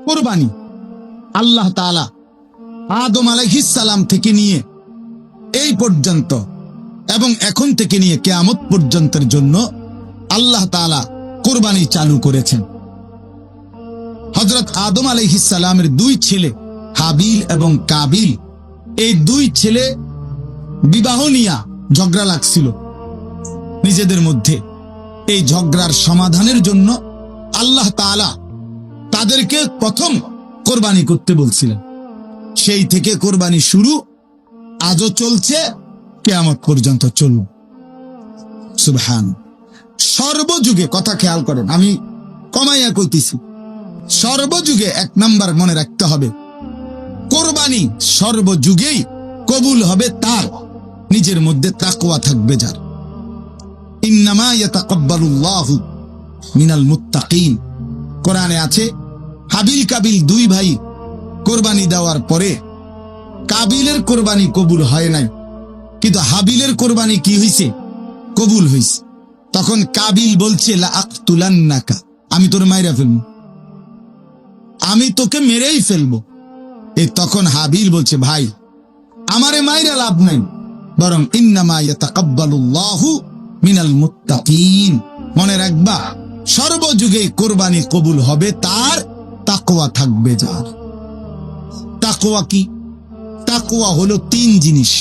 কোরবানি আল্লাহ তাআলা আদম আলাইহিস সালাম থেকে নিয়ে এই পর্যন্ত এবং এখন থেকে নিয়ে কিয়ামত পর্যন্তের জন্য আল্লাহ তাআলা কোরবানি চালু করেছেন। হযরত আদম আলাইহিস সালামের দুই ছেলে হাবিল এবং কাবিল, এই দুই ছেলে বিবাহ নিয়ে ঝগড়া লাগছিল নিজেদের মধ্যে। এই ঝগড়ার সমাধানের জন্য আল্লাহ তাআলা তাদেরকে প্রথম কোরবানি করতে বলছিলেন। সেই থেকে কোরবানি শুরু, আজও চলছে, কিয়ামত পর্যন্ত চলবে। সুবহান। সর্বযুগে, কথা খেয়াল করেন, আমি কমাইয়া কইতেছি, সর্বযুগে এক নাম্বার মনে রাখতে হবে, কোরবানি সর্বযুগেই কবুল হবে তার নিজের মধ্যে তাকওয়া থাকবে যার। ইন্নামা ইয়াতাকাব্বালুল্লাহু মিনাল মুত্তাকিন। কোরআনে আছে হাবিল কাবিল দুই ভাই কোরবানি দেওয়ার পরে কাবিলের কোরবানি কবুল হয় নাই, কিন্তু হাবিলের কোরবানি কি হইছে? কবুল হইছে। তখন কাবিল বলছে লা আকতুলান্নাকা, আমি তোর মাইরা ফেলবো, আমি তোকে মেরেই ফেলবো। এই তখন হাবিল বলছে ভাই আমারে মাইরা লাভ নাই, বরং ইন্নামা ইয়াতাকাব্বালুল্লাহু মিনাল মুত্তাকিন। মনে রাখবা সর্বযুগে কোরবানি কবুল হবে তার তাকওয়া থাকবে যার। তাকওয়া কি? তাকওয়া হলো তিন জিনিস।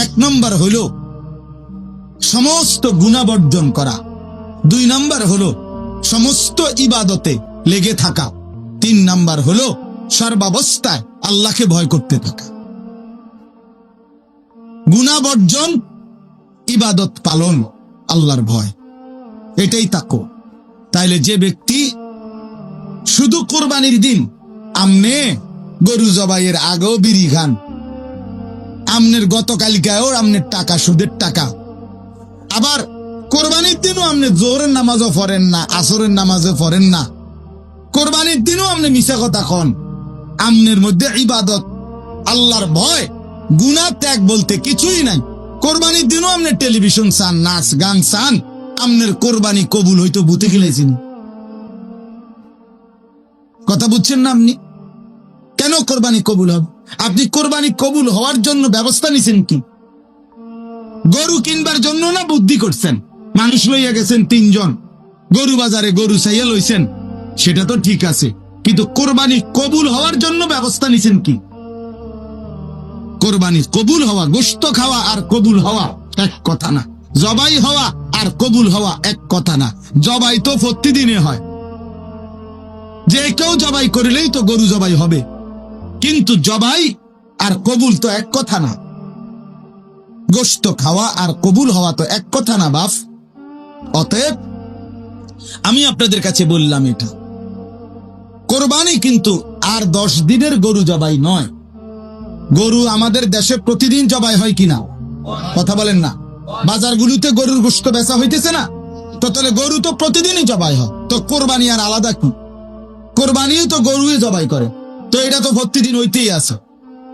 এক নম্বর হলো সমস্ত গুনাহ বর্জন করা, দুই নম্বর হলো সমস্ত ইবাদতে লেগে থাকা, তিন নম্বর হলো সর্বাবস্থায় আল্লাহকে ভয় করতে থাকা। গুনাহ বর্জন, ইবাদত পালন, আল্লাহর ভয়, এটাই তাকওয়া। তাইলে যে ব্যক্তি শুধু কোরবানির দিন আমনে গরু জবাইয়ের আগেও বিড়ি খান, আমনের গতকালকেও আমনের টাকা সুদের টাকা, আবার কোরবানির দিনও আপনি জোহরের নামাজও পড়েন না, আসরের নামাজও পড়েন না, কোরবানির দিনও আপনি মিছা কথা কন, আমনের মধ্যে ইবাদত, আল্লাহর ভয়, গুনাহ ত্যাগ বলতে কিছুই নাই, কোরবানির দিনও আপনি টেলিভিশন চান, নাচ গান চান, আমনের কোরবানি কবুল হইতো ভূতে খেলেছেন। কথা বুঝছেন না আপনি? কেন কোরবানি কবুল হবে? আপনি কোরবানি কবুল হওয়ার জন্য ব্যবস্থা নিছেন কি? গরু কিনবার জন্য না বুদ্ধি করছেন? মানুষ লইয়া গেছেন তিনজন, গরু বাজারে গরু চাইয়া লইছেন, সেটা তো ঠিক আছে, কিন্তু কোরবানি কবুল হওয়ার জন্য ব্যবস্থা নিছেন কি? কোরবানি কবুল হওয়া, গোশত খাওয়া আর কবুল হওয়া এক কথা না, জবাই হওয়া আর কবুল হওয়া এক কথা না। জবাই তো প্রতিদিনে হয়, যে কেউ জবাই করিলেই তো গরু জবাই হবে, কিন্তু জবাই আর কবুল তো এক কথা না। গোশত খাওয়া আর কবুল হওয়া তো এক কথা না বাপ। অতএব আমি আপনাদের কাছে বললাম, এটা কোরবানি কিন্তু আর 10 দিনের গরু জবাই নয়। গরু আমাদের দেশে প্রতিদিন জবাই হয় কিনা কথা বলেন না? বাজারগুলোতে গরুর গোশত বেচা হইতেছে না? তো তাহলে গরু তো প্রতিদিনই জবাই হয়, তো কোরবানি আর আলাদা কি? কোরবানিও তো গরুই জবাই করে, তো এটা তো প্রতিদিন হইতেই আছে।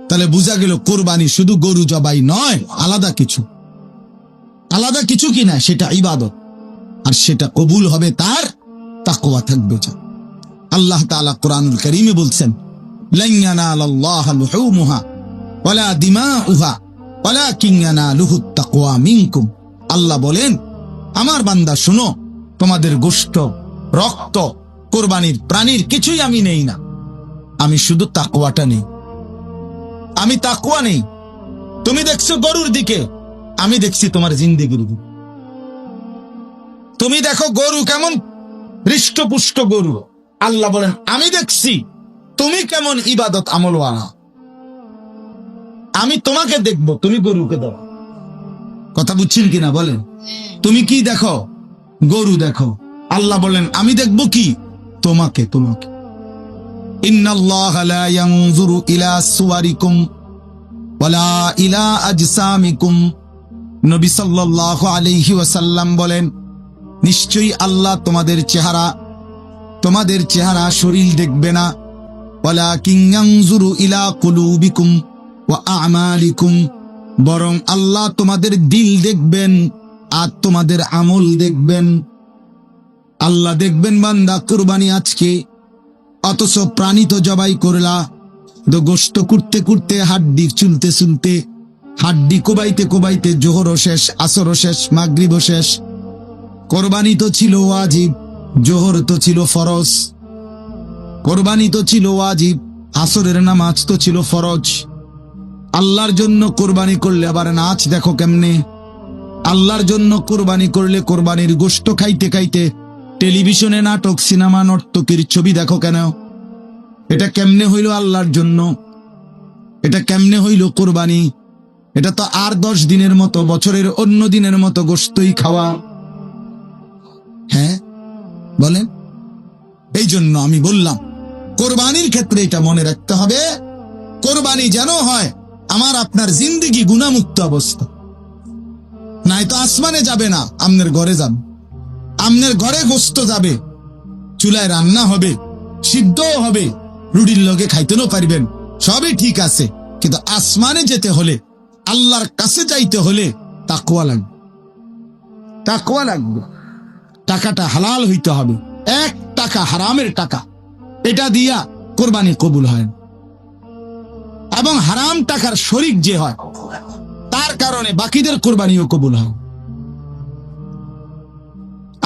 তাহলে বোঝা গেল কোরবানি শুধু গরু জবাই নয়, আলাদা কিছু। আলাদা কিছু কিনা সেটা ইবাদত, আর সেটা কবুল হবে তার তাকওয়া থাকবে যা। আল্লাহ তাআলা কোরআনুল কারীমে বলছেন লান ইয়ানালাল্লাহা লুহুমুহা ওয়ালা দিমাউহা ওয়ালাকিন ইয়ানালুহুত তাকওয়া মিনকুম। আল্লাহ বলেন আমার বান্দা শুনো, তোমাদের গোশত, রক্ত, কোরবানির প্রাণীর কিছুই আমি নেই না, আমি শুধু তাকওয়াটা নেই। আমি তাকওয়া নেই। তুমি দেখছো গরুর দিকে, আমি দেখছি তোমার জিন্দেগির দিকে। তুমি দেখো গরু কেমন হৃষ্টপুষ্ট গরু, আল্লাহ বলেন আমি দেখছি তুমি কেমন ইবাদত আমলওয়ালা, আমি তোমাকে দেখবো, তুমি গরুকে দাও। কথা বুঝছেন কিনা বলেন? তুমি কি দেখো? গরু দেখো। আল্লাহ বলেন আমি দেখবো কি? তোমাকে। তোমাকে ইন্নাল্লাহা লা ইয়ানজুরু ইলা সুওয়ারিকুম ওয়ালা ইলা আজসামিকুম। নবী সাল্লাল্লাহু আলাইহি ওয়াসাল্লাম বলেন নিশ্চয়ই আল্লাহ তোমাদের চেহারা শরীর দেখবে না, ওয়ালাকিন ইয়ানজুরু ইলা কুলুবিকুম ওয়া আমালিকুম, বরং আল্লাহ তোমাদের দিল দেখবেন আর তোমাদের আমল দেখবেন। আল্লাহ দেখবেন বান্দা কুরবানি আজকে অথচ প্রাণী তো জবাই করলা, তো গোস্ত কুটতে কুটতে, হাড্ডি চুলতে চুলতে, হাড্ডি কোবাইতে কোবাইতে জোহরও শেষ, আসরও শেষ, মাগরিবও শেষ। কোরবানি তো ছিল ওয়াজিব, জোহর তো ছিল ফরজ। কোরবানি তো ছিল ওয়াজিব, আসরের নামাজ তো ছিল ফরজ। আল্লাহর জন্য কোরবানি করলে আবার নাচ দেখো কেমনে। আল্লাহর জন্য কোরবানি করলে কোরবানির গোশত খাইতে খাইতে টেলিভিশনে নাটক, সিনেমা, নর্তকীর ছবি দেখো কেন? এটা কেমনে হইল আল্লাহর জন্য? এটা কেমনে হইল কোরবানি? এটা তো আর 10 দিনের মতো, বছরের অন্য দিনের মতো গোশতই খাওয়া। হ্যাঁ বলেন। এই জন্য আমি বললাম কোরবানির ক্ষেত্রে এটা মনে রাখতে হবে, কোরবানি যেন হয় আমার আপনার জিন্দেগি গুনাহমুক্ত অবস্থা। নাই তো আসমানে যাবে না, আমনের ঘরে যাবে। আমনের ঘরে গোশত যাবে, চুলায় রান্না হবে, সিদ্ধও হবে, রুটির লগে খাইতেও পারবেন, সবই ঠিক আছে। কিন্তু আসমানে যেতে হলে, আল্লাহর কাছে যাইতে হলে তাকওয়া লাগবে। তাকওয়া লাগবে। টাকাটা হালাল হইতে হবে। 1 টাকা হারামের টাকা, এটা দিয়া কোরবানি কবুল হয়। এবং হারাম টাকার শরিক যে হয়, তার কারণে বাকিদের কোরবানিও কবুল হয়।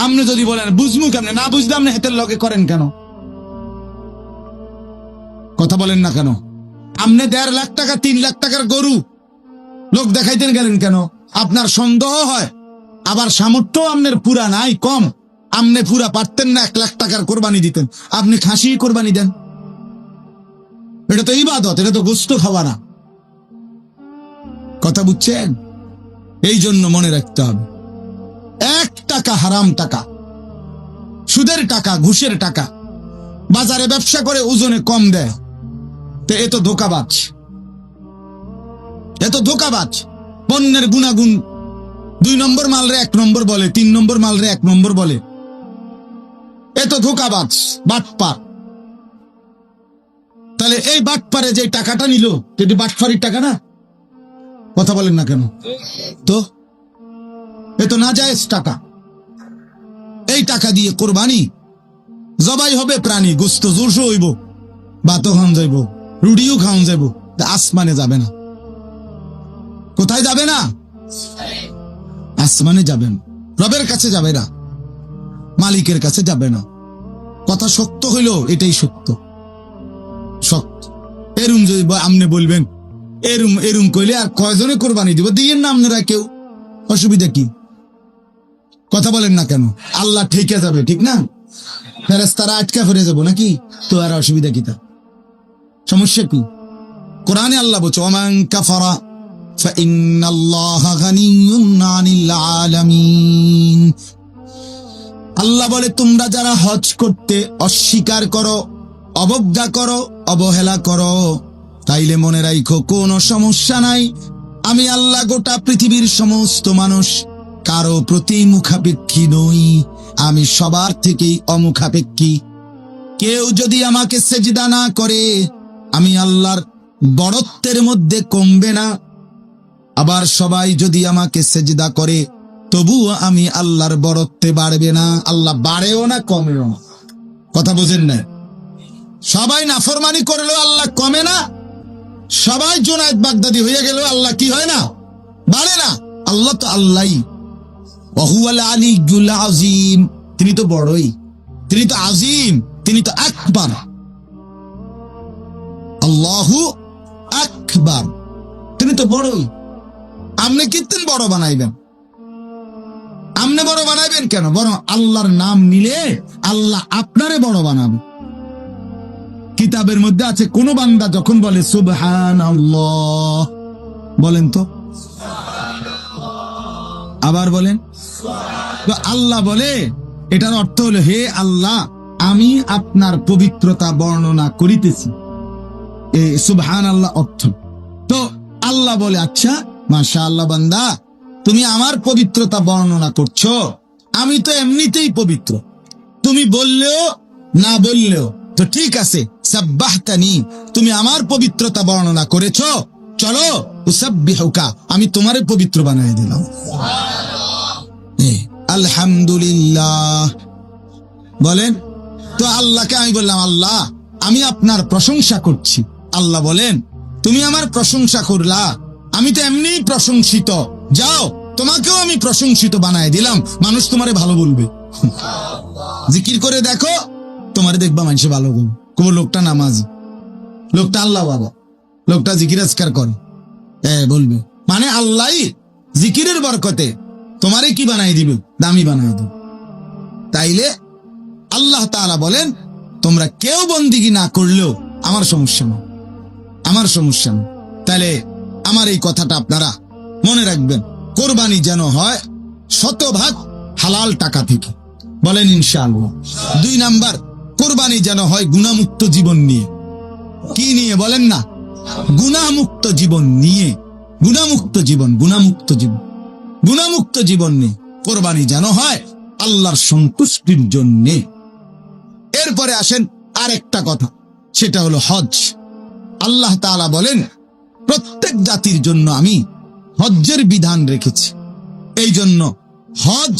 আপনি যদি বলেন বুঝমু কেমনে, না বুঝলে আপনি হেতের লগে করেন কেন? কথা বলেন না কেন? আপনি 1.5 লাখ টাকা, 3 লাখ টাকার গরু লোক দেখাইতেন গেলেন কেন? আপনার সন্দেহ হয়, আবার সামর্থ্য আপনার পুরা নাই, কম। আপনি পুরা পারতেন না 1 লাখ টাকার কোরবানি দিতেন, আপনি খাসি কোরবানি দেন। এটা তো ইবাদত, এটা তো গোশত খাওয়া না। কথা বুঝছেন? এই জন্য মনে রাখতে হবে, 1 টাকা হারাম টাকা, সুদের টাকা, ঘুষের টাকা, বাজারে ব্যবসা করে ওজনে কম দেয়, তো এ তো ধোঁকাবাজ। এত ধোঁকাবাজ। পণ্যের গুণাগুণ 2 নম্বর মালরে 1 নম্বর বলে, 3 নম্বর মালরে 1 নম্বর বলে। এত ধোঁকাবাজ, বাটপার। তাহলে এই বাটপারে যে টাকাটা নিল, এটি বাটপারির টাকা না? কথা বলেন না কেন? তো এ তো নাজায়েজ টাকা। এই টাকা দিয়ে কোরবানি জবাই হবে প্রাণী, গোশত জোরসো হইব, ভাতও খাওয়ান যাইব, রুটিও খাওয়ান যাইব, আসমানে যাবে না। কোথায় যাবে না? আসমানে যাবেন, রবের কাছে যাবে না, মালিকের কাছে যাবে না। কথা শক্ত হইল, এটাই সত্য, শক্ত। এরুম যদি আপনি বলবেন এরুম এরুম কইলে আর কয়জনে কোরবানি দিব? দিয়েন না আপনারা কেউ, অসুবিধা কি? কথা বলেন না কেন? আল্লাহ ঠেকে যাবে, ঠিক না? ফেরেশতারা আটকা ফিরে যাবো নাকি? তো আর অসুবিধা কি? তা সমস্যা কি? কোরআনে আল্লাহ বলছে ওমান কাফারা ফাইন্নাল্লাহা গানিয়্যুন আনিল আলামিন। আল্লাহ বলে তোমরা যারা হজ করতে অস্বীকার করো, অবজ্ঞা করো, অবহেলা করো, তাইলে মনে রাখো কোনো সমস্যা নাই, আমি আল্লাহ গোটা পৃথিবীর সমস্ত মানুষ কারো প্রতি মুখাপেক্ষী নই, আমি সবার থেকেই অমুখাপেক্ষী। কেউ যদি আমাকে সেজদা না করে, আমি আল্লাহর বড়ত্বের মধ্যে কমবে না। আবার সবাই যদি আমাকে সেজদা করে, তবুও আমি আল্লাহর বড়ত্বে বাড়বে না। আল্লাহ বাড়েও না, কমেও না। কথা বোঝেন না? সবাই নাফরমানি করলেও আল্লাহ কমে না, সবাই জুনায়েদ বাগদাদি হয়ে গেলেও আল্লাহ কি হয় না? বাড়ে না। আল্লাহ তো আল্লাহই, ওয়াহুয়াল আলিয়্যুল আযীম, তিনি তো বড়ই, তিনি তো আজিম, তিনি তো আকবার। আল্লাহু আকবার, তিনি তো বড়ই। আপনি কীর্তন বড় বানাইবেন? আপনি বড় বানাইবেন কেন? বরং আল্লাহর নাম নিলে আল্লাহ আপনারে বড় বানাবে। কিতাবের মধ্যে আছে কোন বান্দা যখন বলে সুবহানাল্লাহ, বলেন তো, আবার বলেন তো, আল্লাহ বলে এটার অর্থ হলো হে আল্লাহ, আমি আপনার পবিত্রতা বর্ণনা করিতেছি। এ সুবহানাল্লাহ অর্থ। তো আল্লাহ বলে আচ্ছা মাশাআল্লাহ বান্দা, তুমি আমার পবিত্রতা বর্ণনা করছো, আমি তো এমনিতেই পবিত্র, তুমি বললেও না বললেও তো ঠিক আছে। সাব্বাহতানি, তুমি আমার পবিত্রতা বর্ণনা করেছো, চলো উসাব্বিহুকা, আমি তোমারে পবিত্র বানিয়ে দিলাম। আলহামদুলিল্লাহ বলেন তো। আল্লাহকে আমি বললাম আল্লাহ আমি আপনার প্রশংসা করছি। আল্লাহ বলেন, তুমি আমার প্রশংসা করলা, আমি তো এমনিই প্রশংসিত, যাও তোমাকেও আমি প্রশংসিত বানায় দিলাম, মানুষ তোমারে ভালো বলবে। জিকির করে দেখো, তোমারে দেখবা মানুষে ভালো বলবে। কোন লোকটা নামাজি, লোকটা আল্লাহ বাবা, লোকটা জিকির আজকার করে, বলবে মানে আল্লাহ জিকিরের বরকতে তোমারে কি বানাই দিবে, দামি বানাই দিবে। তাইলে আল্লাহ তাআলা বলেন, তোমরা কেউ বন্দিগি না করলেও আমার সমস্যা নেই, আমার সমস্যা নেই। তাহলে আমার এই কথাটা আপনারা মনে রাখবেন, কোরবানি যেন হয় শতভাগ হালাল টাকা থেকে, বলেন ইনশাআল্লাহ। 2 নাম্বার, কোরবানি যেন হয় গুনাহমুক্ত জীবন নিয়ে। কি নিয়ে বলেন না? গুনাহমুক্ত জীবন নিয়ে। গুনাহমুক্ত জীবন, গুনাহমুক্ত জীবন, গুনাহমুক্ত জীবন নিয়ে কোরবানি যেন হয় আল্লাহর সন্তুষ্টির জন্য। এরপরে আসেন আরেকটা কথা, সেটা হলো হজ। আল্লাহ তাআলা বলেন, প্রত্যেক জাতির জন্য আমি হজ্জের বিধান রেখেছি। এই জন্য হজ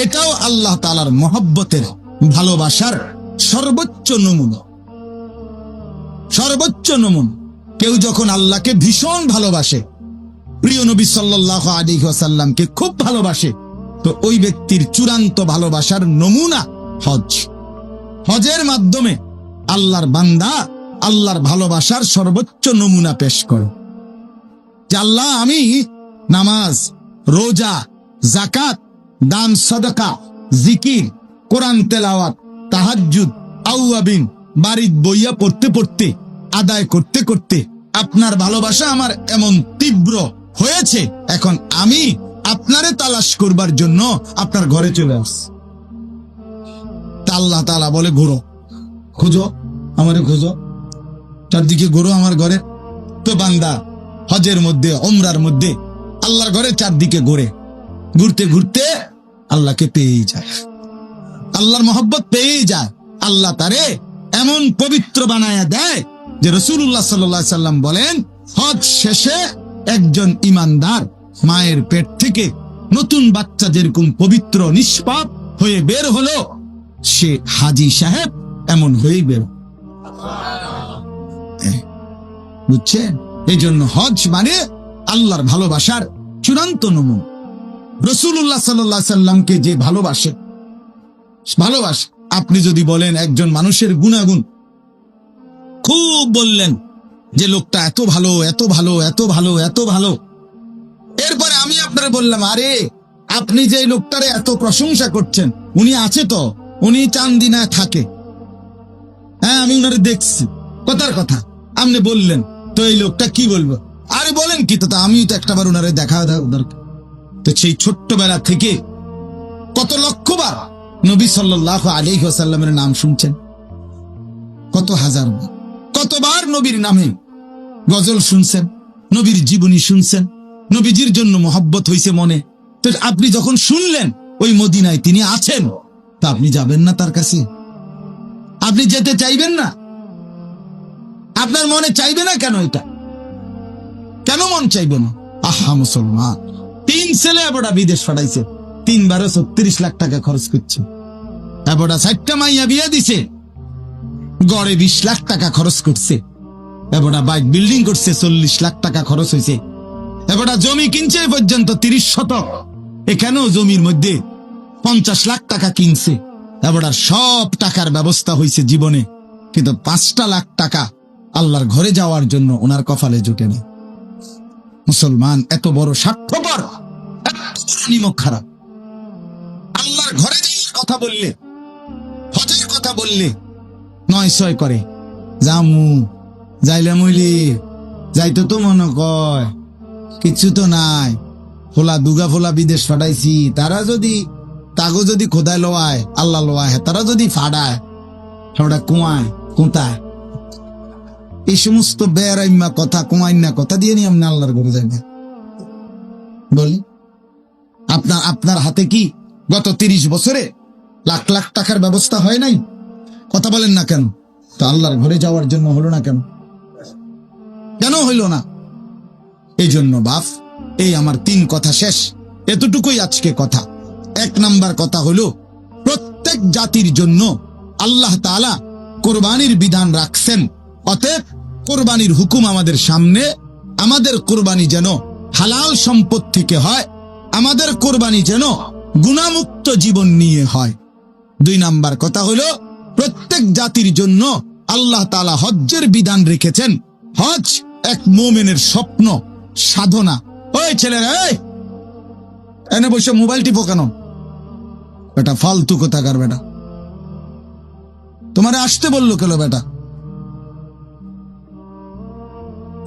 এটাও আল্লাহ তাআলার মহব্বতের, ভালোবাসার সর্বোচ্চ নমুনা, সর্বোচ্চ নমুনা। কেউ যখন আল্লাহকে ভীষণ ভালোবাসে, প্রিয় নবী সাল্লাল্লাহু আলাইহি ওয়াসাল্লামকে খুব ভালোবাসে, তো ওই ব্যক্তির চূড়ান্ত ভালোবাসার নমুনা হজ। হজের মাধ্যমে আল্লাহর বান্দা আল্লাহর ভালোবাসার সর্বোচ্চ নমুনা পেশ করে যে আল্লাহ, আমি নামাজ, রোজা, যাকাত, দান, সদকা, জিকির, কোরআন তেলাওয়াত, তাহাজ্জুদ, আওয়াবিন বাড়িত বইয়া পড়তে পড়তে, আদায় করতে করতে আপনার ভালোবাসা আমার এমন তীব্র হয়েছে, এখন আমি আপনারে তালাশ করবার জন্য আপনার ঘরে চলে আসছি। আল্লাহ তাআলা বলে, ঘোরো, খুঁজো, আমারে খুঁজো, চারদিকে ঘোরো আমার ঘরে। তো বান্দা হজের মধ্যে, ওমরার মধ্যে আল্লাহর ঘরে চারদিকে ঘুরে, ঘুরতে ঘুরতে আল্লাহকে পেয়ে যায়, আল্লাহর মহব্বত পেয়ে যায়। আল্লাহ তারে এমন পবিত্র বানায়া দেয় যে রাসূলুল্লাহ সাল্লাল্লাহু আলাইহি সাল্লাম বলেন, হজ শেষে একজন ইমানদার মায়ের পেট থেকে নতুন বাচ্চা যেরকম পবিত্র নিষ্পাপ হয়ে বের হলো, সে হাজী সাহেব এমন হয়েই বের। বুঝছেন? এই জন্য হজ মানে আল্লাহর ভালোবাসার চূড়ান্ত নমুনা। রাসূলুল্লাহ সাল্লাল্লাহু আলাইহি সাল্লামকে যে ভালোবাসে, আপনি যদি বলেন একজন মানুষের গুণাগুণ খুব বললেন যে লোকটা এত ভালো, এত ভালো, এত ভালো, এত ভালো, এরপরে আমি আপনারা বললাম, আরে আপনি যে লোকটারে এত প্রশংসা করছেন, উনি আছে তো, উনি চান্দিনায় থাকে, হ্যাঁ আমি উনারে দেখছি, কথার কথা আপনি বললেন, তো এই লোকটা কি বলবো? আরে বলেন কি, তো আমি তো একটাবার উনারে দেখা দরকার। তো সেই ছোট্টবেলা থেকে কত লক্ষবার নবী সাল্লাল্লাহু আলাইহি ওয়াসাল্লামের নাম শুনছেন, কত হাজার, কতবার নবীর নামে গজল শুনছেন, নবীর জীবনী শুনছেন, নবীজির জন্য মহব্বত হইছে মনে। তো আপনি যখন শুনলেন ওই মদিনায় তিনি আছেন, তা আপনি যাবেন না তার কাছে? আপনি যেতে চাইবেন না? আপনার মনে চাইবে না কেন? এটা কেন মন চাইবে না? আহা মুসলমান, 3 ছেলে এবড়া বিদেশ পাঠাইছে, 3 36 লাখ টাকা খরচ করছে, এবড়া 4টা মাইয়া বিয়া দিছে, গড়ে 20 লাখ টাকা খরচ করছে, এবড়া বাইক বিল্ডিং করছে, 40 লাখ টাকা খরচ হয়েছে, এবড়া জমি কিনছে পর্যন্ত 30 শতক, এখানেও জমির মধ্যে 50 লাখ টাকা কিনছে, এবড়া সব টাকার ব্যবস্থা হয়েছে জীবনে, কিন্তু 5টা লাখ টাকা আল্লাহর ঘরে যাওয়ার জন্য ওনার কপালে জুটে নেই। মুসলমান এত বড় স্বার্থপর, নিমক খারাপ। আল্লাহর ঘরে যাওয়ার কথা বললে, হজের কথা বললে 9-6 করে, জামু যাইলে মইলি যাইতো তো মনে কয় কিছু তো নাই, ফোলা দুগা ফোলা বিদেশ ফাটাইছি, তারা যদি তাগো যদি খোদায় লোয়ায়, আল্লাহ লোয়ায়, তারা যদি ফাড়ায়, ওটা কুয়ায় কোথায়, এই সমস্ত বেড়াইমা কথা, কুমাইনা কথা দিয়ে নিয়ে আপনি আল্লাহর ঘরে যাই না। বলি আপনার হাতে কি গত 30 বছরে লাখ লাখ টাকার ব্যবস্থা হয় নাই? কথা বলেন না কেন? তো আল্লাহর ঘরে যাওয়ার জন্য হলো না কেন? কেন হইল না? এই জন্য বাপ, এই আমার 3 কথা শেষ, এতটুকুই আজকে কথা। 1 নাম্বার কথা হলো, প্রত্যেক জাতির জন্য আল্লাহ তাআলা কোরবানির বিধান রাখছেন। অতএব কোরবানির হুকুম আমাদের সামনে। আমাদের কোরবানি যেন হালাল সম্পদ থেকে হয়, আমাদের কোরবানি যেন গুনাহমুক্ত জীবন নিয়ে হয়। 2 নাম্বার কথা হলো, প্রত্যেক জাতির জন্য আল্লাহ তাআলা হজ্জের বিধান রেখেছেন। হজ এক মুমিনের স্বপ্ন, সাধনা। ওই ছেলেরা, এই এনে বসে মোবাইল টিপো কেন? বেটা ফালতু কোথাকার বেটা, তোমারে আসতে বললো কেন বেটা?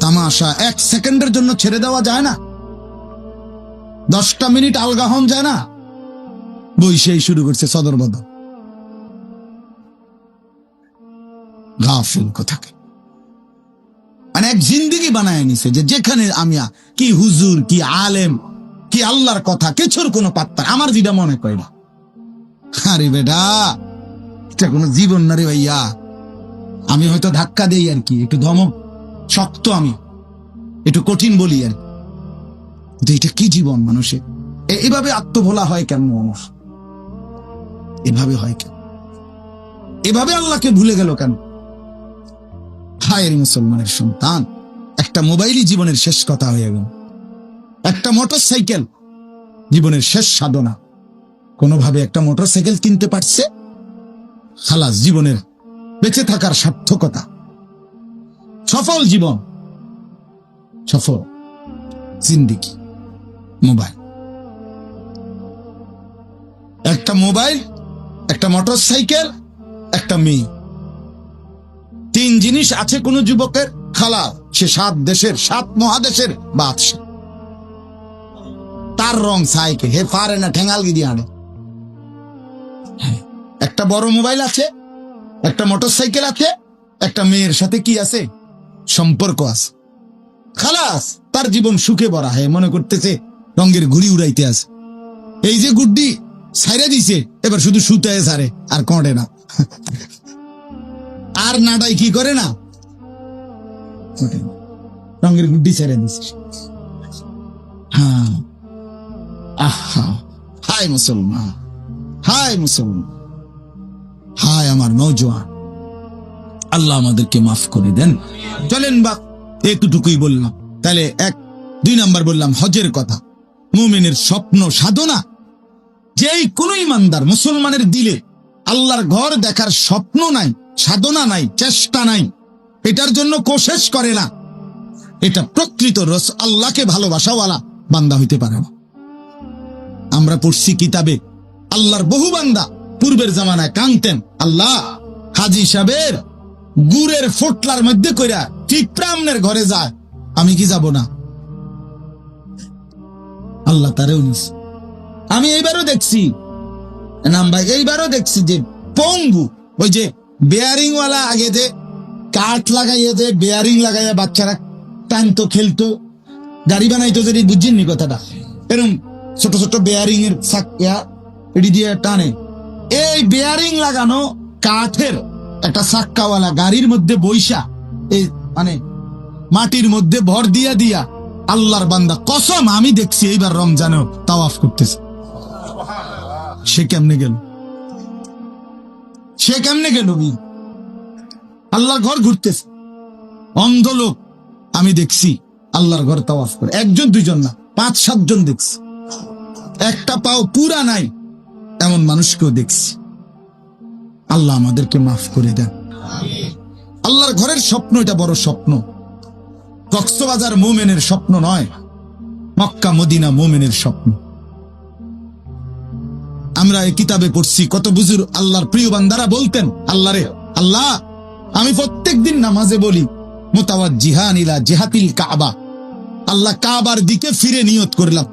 তামাশা 1 সেকেন্ডের জন্য ছেড়ে দেওয়া যায় না? 10টা মিনিট আলগা হন যায় না? বইসেই শুরু করছে সদরবদ। গাফিল কোথাকে, মানে এক জিন্দেগি বানায় নিছে যে যেখানে আমি কি হুজুর, কি আলেম, কি আল্লাহর কথা, কিছুর কোনো পাত্তা আমার যেটা মনে করে না। আরে বেটা, এটা কোনো জীবন না রে ভাইয়া। আমি হয়তো ধাক্কা দেই আর কি, একটু ধমক শক্ত, আমি একটু কঠিন বলি আর কি। এটা কি জীবন মানুষের? এভাবে আত্মভোলা হয় কেন মানুষ? এভাবে হয় কেন? এভাবে আল্লাহকে ভুলে গেল কেন? হায় মুসলমানের সন্তান, একটা মোবাইলই জীবনের শেষ কথা হয়ে গেল, একটা মোটরসাইকেল জীবনের শেষ সাধনা। কোনোভাবে একটা মোটরসাইকেল কিনতে পারছে, খালাস জীবনের বেঁচে থাকার সার্থকতা, সফল জীবন, সফল জিন্দেগি। মোবাইল, একটা মোবাইল, একটা মোটরসাইকেল, একটা মেয়ে, 3 জিনিস আছে কোন যুবকের, খালা সে 7 দেশের 7 মহাদেশের বাদশা। তার রং সাইকে হে পারে না ঠেঙ্গাল গিয়ে আনে। একটা বড় মোবাইল আছে, একটা মোটরসাইকেল আছে, একটা মেয়ের সাথে কি আছে? সম্পর্ক আছে। খালাস তার জীবন সুখে ভরা। হয় মনে করতেছে রঙের ঘুড়ি উড়াইতে আছে। এই যে গুড্ডি ছাইরা দিছে, এবার শুধু সুতায় ছাড়ে আর কড়ে না, আর নাটাই কি করে না, রঙের গুড্ডি ছেড়ে দিছে। হ্যাঁ, আহা, হায় মুসলমান, হায় মুসলমান, হায় আমার নওজোয়ান, আল্লাহ আমাদেরকে মাফ করে দেন। চলেন বা এতটুকুই বললাম। তাহলে 2 নাম্বার বললাম হজের কথা, মুমিনের স্বপ্ন, সাধনা। যেই কোন ইমানদার মুসলমানের দিলে আল্লাহর ঘর দেখার স্বপ্ন নাই, সাধনা নাই, চেষ্টা নাই, এটার জন্য কোশিশ করে না, এটা প্রকৃত আল্লাহকে ভালোবাসাওয়ালা বান্দা হইতে পারে না। আমরা পড়ছি কিতাবে, আল্লাহর বহু বান্দা পূর্বের জামানায় কাঁদতেন, আল্লাহ হাজী সাহেবের গুড়ের ফোটলার মধ্যে কইরা ঠিক প্রামনের ঘরে যায়, আমি কি যাব না? আল্লাহ তারেও নিস। আমি এইবারও দেখছি এইবারও দেখছি যে পঙ্গু, ওই যে বেয়ারিং ওয়ালা, আগে যে কাঠ লাগাইয়া যে বেয়ারিং লাগাইয়া বাচ্চারা টানতো, খেলতো, গাড়ি বানাইতো, যদি বুঝছেননি কথাটা, এরকম ছোট ছোট বেয়ারিং এর এটি দিয়ে টানে। এই বেয়ারিং লাগানো কাঠের একটা চাক্কাওয়ালা গাড়ির মধ্যে বইসা, এই মানে মাটির মধ্যে ভর দিয়া দিয়া আল্লাহর বান্দা, কসম আমি দেখছি এইবার রমজানেও তাওয়াফ করতেছে। সে কেমনে গেল? সে কেমনে গেল? আল্লাহর ঘর ঘুরতেছে, অন্ধ লোক আমি দেখছি আল্লাহর ঘর তাওয়াফ করে, 1 2 না, 5 7 জন দেখছি, একটা পাও পুরা নাই এমন মানুষকেও দেখছি। আল্লাহ আমাদেরকে মাফ করে দেন। আল্লাহর ঘরের স্বপ্ন, এটা বড় স্বপ্ন। কক্সবাজার মুমিনের স্বপ্ন নয়, মক্কা মদিনা মুমিনের স্বপ্ন। আমরা এই কিতাবে পড়ছি, কত বুজুর্গ আল্লাহর প্রিয় বান্দারা বলতেন, আল্লাহরে, আল্লাহ আমি প্রত্যেকদিন নামাজে বলি মুতাওয়াজ্জিহান ইলা জিহাতিল কাবা, আল্লাহ কাবার দিকে ফিরে নিয়ত করলাম,